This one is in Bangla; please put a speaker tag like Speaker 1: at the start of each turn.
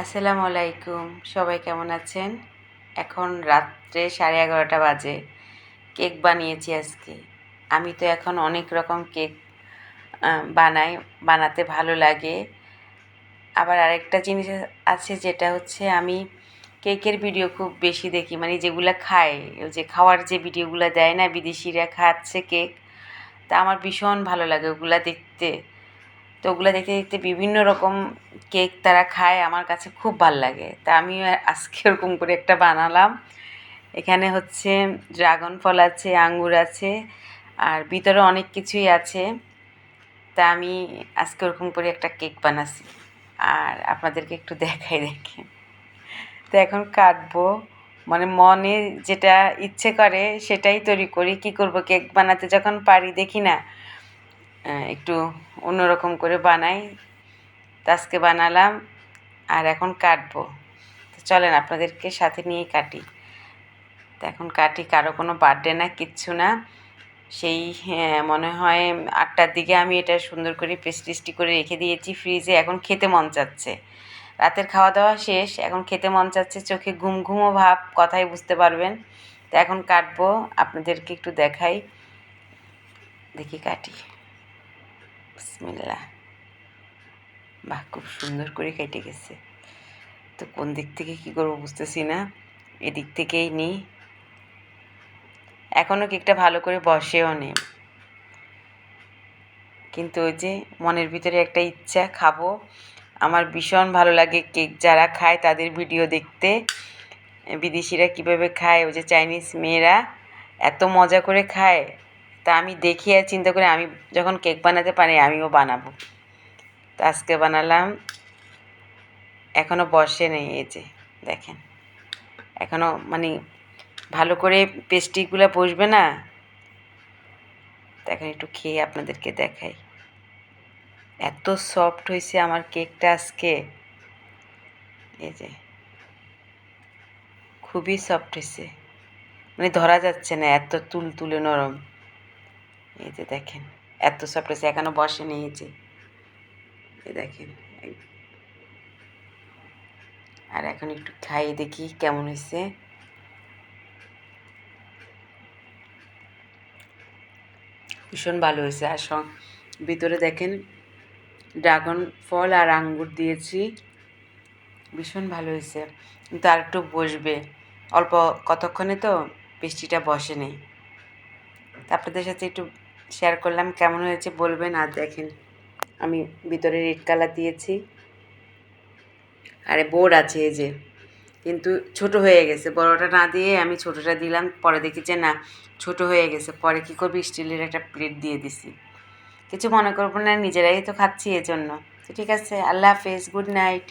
Speaker 1: আসসালামু আলাইকুম, সবাই কেমন আছেন? এখন রাত্রে 11:30 বাজে। কেক বানিয়েছি আজকে। আমি তো এখন অনেক রকম কেক বানাই, বানাতে ভালো লাগে। আবার আরেকটা জিনিস আছে, যেটা হচ্ছে আমি কেকের ভিডিও খুব বেশি দেখি, মানে যেগুলা খায়, ওই যে খাওয়ার যে ভিডিওগুলো দেয় না, বিদেশিরা খাচ্ছে কেক, তা আমার ভীষণ ভালো লাগে ওগুলা দেখতে। তো ওগুলো দেখতে দেখতে বিভিন্ন রকম কেক তারা খায়, আমার কাছে খুব ভাল লাগে। তা আমিও আজকে ওরকম করে একটা বানালাম। এখানে হচ্ছে ড্রাগন ফল আছে, আঙ্গুর আছে, আর ভিতরে অনেক কিছুই আছে। তা আমি আজকে ওরকম করে একটা কেক বানাচ্ছি, আর আপনাদেরকে একটু দেখাই, দেখেন। তো এখন কাটবো, মানে মনে যেটা ইচ্ছে করে সেটাই তৈরি করি। কী করবো, কেক বানাতে যখন পারি দেখি না, একটু অন্যরকম করে বানাই। তো আজকে বানালাম, আর এখন কাটবো। তো চলেন আপনাদেরকে সাথে নিয়ে কাটি। তো এখন কাটি, কারো কোনো বার্থডে না, কিচ্ছু না। সেই মনে হয় 8টার দিকে আমি এটা সুন্দর করে পেস্টি করে রেখে দিয়েছি ফ্রিজে। এখন খেতে মন চাচ্ছে, রাতের খাওয়া দাওয়া শেষ, এখন খেতে মন চাচ্ছে, চোখে ঘুম ঘুমো ভাব, কথাই বুঝতে পারবেন। তো এখন কাটবো, আপনাদেরকে একটু দেখাই, দেখি কাটি। বিসমিল্লাহ। বাহ, খুব সুন্দর করে কেটে গেছে। তো কোন দিক থেকে কী করবো বুঝতেছি না, এদিক থেকেই নিই। এখনও কেকটা ভালো করে বসেও নেই, কিন্তু ওই যে মনের ভিতরে একটা ইচ্ছা, খাবো। আমার ভীষণ ভালো লাগে কেক, যারা খায় তাদের ভিডিও দেখতে, বিদেশিরা কীভাবে খায়, ওই যে চাইনিজ মেয়েরা এত মজা করে খায়। তা আমি দেখি আর চিন্তা করে, আমি যখন কেক বানাতে পারি আমিও বানাবো। তো আজকে বানালাম, এখনও বসে নেই, এই যে দেখেন, এখনও মানে ভালো করে পেস্ট্রিগুলো বসবে না। এখন একটু খেয়ে আপনাদেরকে দেখাই, এত সফট হয়েছে আমার কেকটা আজকে। এই যে খুবই সফট হয়েছে, মানে ধরা যাচ্ছে না, এত তুলতুলে নরম। এই যে দেখেন, এত সফট হয়েছে, এখনও বসে নেই। এই যে দেখেন, আর এখন একটু খাই, দেখি কেমন হয়েছে। ভীষণ ভালো হয়েছে। আর ভিতরে দেখেন ড্রাগন ফল আর আঙ্গুর দিয়েছি, ভীষণ ভালো হয়েছে। কিন্তু আর একটু বসবে, অল্প কতক্ষণে তো পেস্ট্রিটা বসে নেই। আপনাদের সাথে একটু শেয়ার করলাম, কেমন হয়েছে বলবেন। আর দেখেন, আমি ভিতরে রেড কালার দিয়েছি, আরে বোর্ড আছে এই যে, কিন্তু ছোট হয়ে গেছে। বড়টা না দিয়ে আমি ছোটটা দিলাম, পরে দেখি যে না, ছোট হয়ে গেছে। পরে কী করবি, স্টিলের একটা প্লেট দিয়ে দিছি। কিছু মনে করবো না, নিজেরাই তো খাচ্ছি, এজন্য। তো ঠিক আছে, আল্লাহ হাফেজ, গুড নাইট।